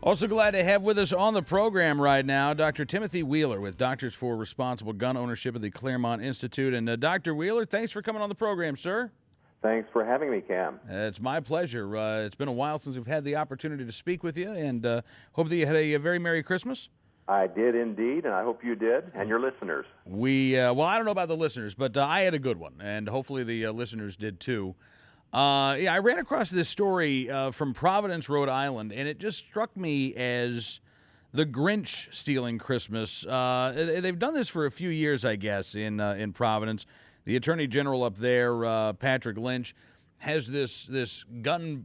Also glad to have with us on the program right now Dr. Timothy Wheeler with Doctors for Responsible Gun Ownership at the Claremont Institute. And Dr. Wheeler, thanks for coming on the program, sir. Thanks for having me, Cam. It's my pleasure. It's been a while since we've had the opportunity to speak with you, and hope that you had a very Merry Christmas. I did indeed, and I hope you did, and your listeners. Well, I don't know about the listeners, but I had a good one, and hopefully the listeners did too. I ran across this story from Providence, Rhode Island, and it just struck me as the Grinch stealing Christmas. They've done this for a few years, I guess, in Providence. The Attorney General up there, Patrick Lynch, has this gun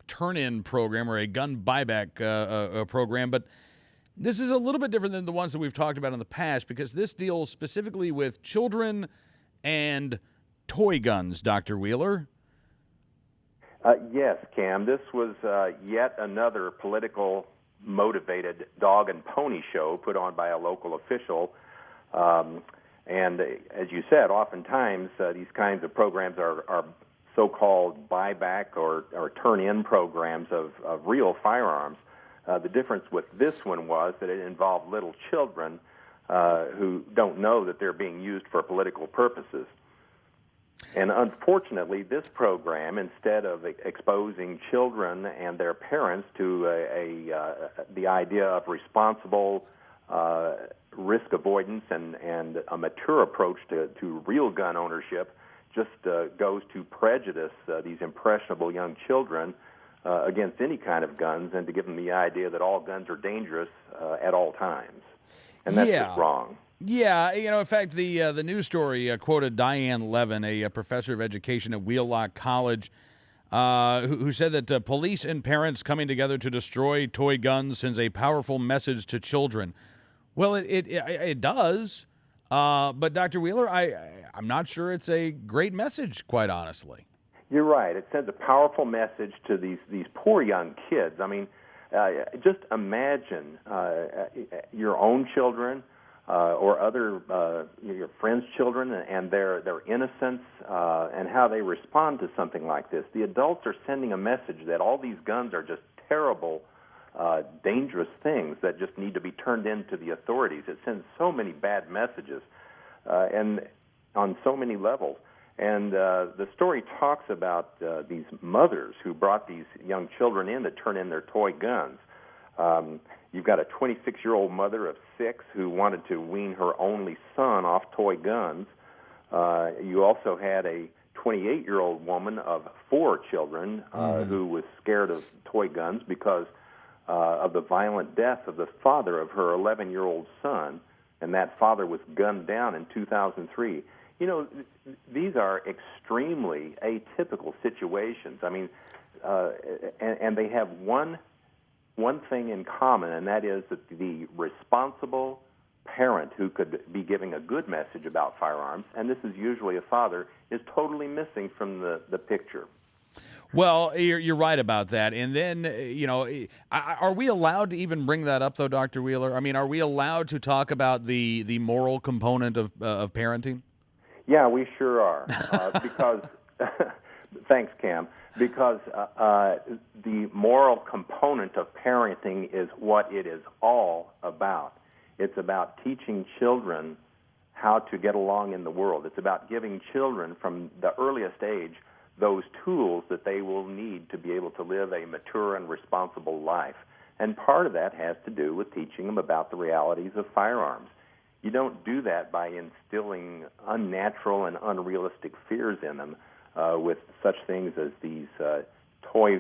turn-in program or a gun buyback program, but this is a little bit different than the ones that we've talked about in the past because this deals specifically with children and toy guns, Dr. Wheeler. Yes, Cam. This was yet another political-motivated dog and pony show put on by a local official. And as you said, oftentimes these kinds of programs are so-called buyback or turn-in programs of real firearms. The difference with this one was that it involved little children who don't know that they're being used for political purposes. And unfortunately, this program, instead of exposing children and their parents to the idea of responsible risk avoidance and a mature approach to real gun ownership, just goes to prejudice these impressionable young children against any kind of guns and to give them the idea that all guns are dangerous at all times. And that's just wrong. Yeah, in fact, the news story quoted Diane Levin, a professor of education at Wheelock College, who said that police and parents coming together to destroy toy guns sends a powerful message to children. Well, it does, but Dr. Wheeler, I'm not sure it's a great message, quite honestly. You're right. It sends a powerful message to these poor young kids. I mean, just imagine your own children or other your friends' children and their innocence and how they respond to something like this. The adults are sending a message that all these guns are just terrible, dangerous things that just need to be turned into the authorities. It sends so many bad messages and on so many levels. And the story talks about these mothers who brought these young children in to turn in their toy guns. You've got a 26-year-old mother of 6 who wanted to wean her only son off toy guns. You also had a 28-year-old woman of 4 children who was scared of toy guns because of the violent death of the father of her 11-year-old son, and that father was gunned down in 2003. You know, these are extremely atypical situations. I mean, and they have one thing in common, and that is that the responsible parent who could be giving a good message about firearms, and this is usually a father, is totally missing from the picture. Well, you're right about that. And then, are we allowed to even bring that up, though, Dr. Wheeler? I mean, are we allowed to talk about the moral component of parenting? Yeah, we sure are, because, thanks, Cam, because the moral component of parenting is what it is all about. It's about teaching children how to get along in the world. It's about giving children from the earliest age those tools that they will need to be able to live a mature and responsible life. And part of that has to do with teaching them about the realities of firearms. You don't do that by instilling unnatural and unrealistic fears in them with such things as these toy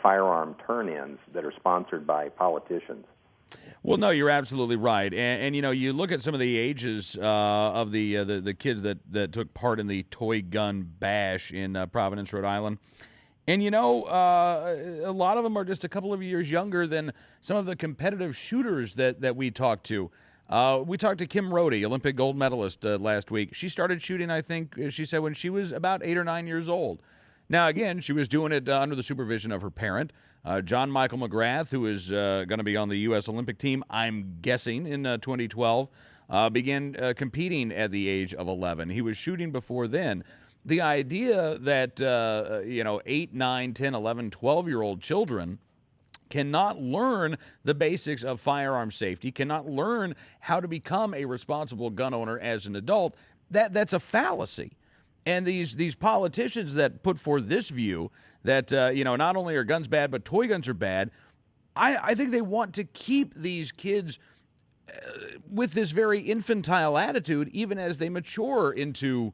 firearm turn-ins that are sponsored by politicians. Well, no, you're absolutely right. And you look at some of the ages of the kids that took part in the toy gun bash in Providence, Rhode Island. And, a lot of them are just a couple of years younger than some of the competitive shooters that we talked to. We talked to Kim Rhodey, Olympic gold medalist, last week. She started shooting, I think, she said, when she was about 8 or 9 years old. Now, again, she was doing it under the supervision of her parent, John Michael McGrath, who is going to be on the U.S. Olympic team, I'm guessing, in 2012, began competing at the age of 11. He was shooting before then. The idea that, 8, 9, 10, 11, 12-year-old children cannot learn the basics of firearm safety, cannot learn how to become a responsible gun owner as an adult, that's a fallacy. And these politicians that put forth this view that not only are guns bad, but toy guns are bad, I think they want to keep these kids with this very infantile attitude, even as they mature into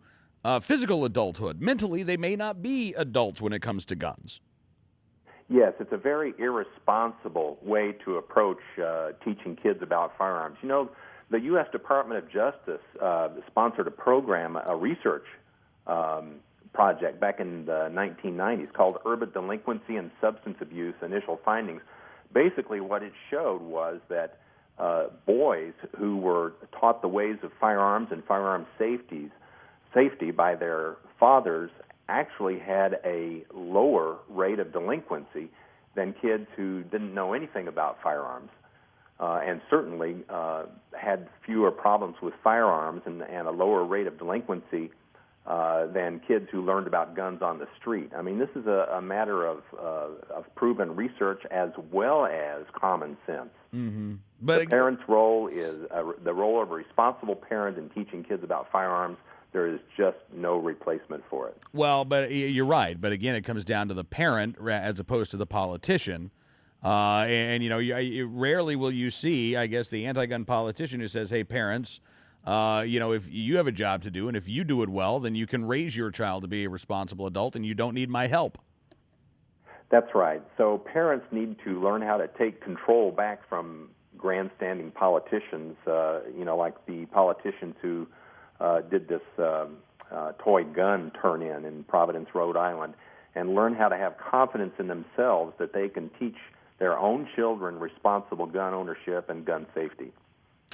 physical adulthood. Mentally, they may not be adults when it comes to guns. Yes, it's a very irresponsible way to approach teaching kids about firearms. You know, the U.S. Department of Justice sponsored a program, a research project back in the 1990s called Urban Delinquency and Substance Abuse Initial Findings. Basically, what it showed was that boys who were taught the ways of firearms and firearm safety by their fathers actually had a lower rate of delinquency than kids who didn't know anything about firearms, and certainly had fewer problems with firearms and a lower rate of delinquency than kids who learned about guns on the street. I mean, this is a matter of proven research as well as common sense. Mm-hmm. But the parent's role is the role of a responsible parent in teaching kids about firearms. There is just no replacement for it. Well, but you're right. But again, it comes down to the parent as opposed to the politician. Rarely will you see, I guess, the anti-gun politician who says, hey, parents, if you have a job to do and if you do it well, then you can raise your child to be a responsible adult and you don't need my help. That's right. So parents need to learn how to take control back from grandstanding politicians, like the politicians who did this toy gun turn-in Providence, Rhode Island, and learn how to have confidence in themselves that they can teach their own children responsible gun ownership and gun safety.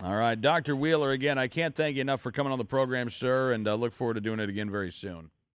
All right, Dr. Wheeler, again, I can't thank you enough for coming on the program, sir, and look forward to doing it again very soon.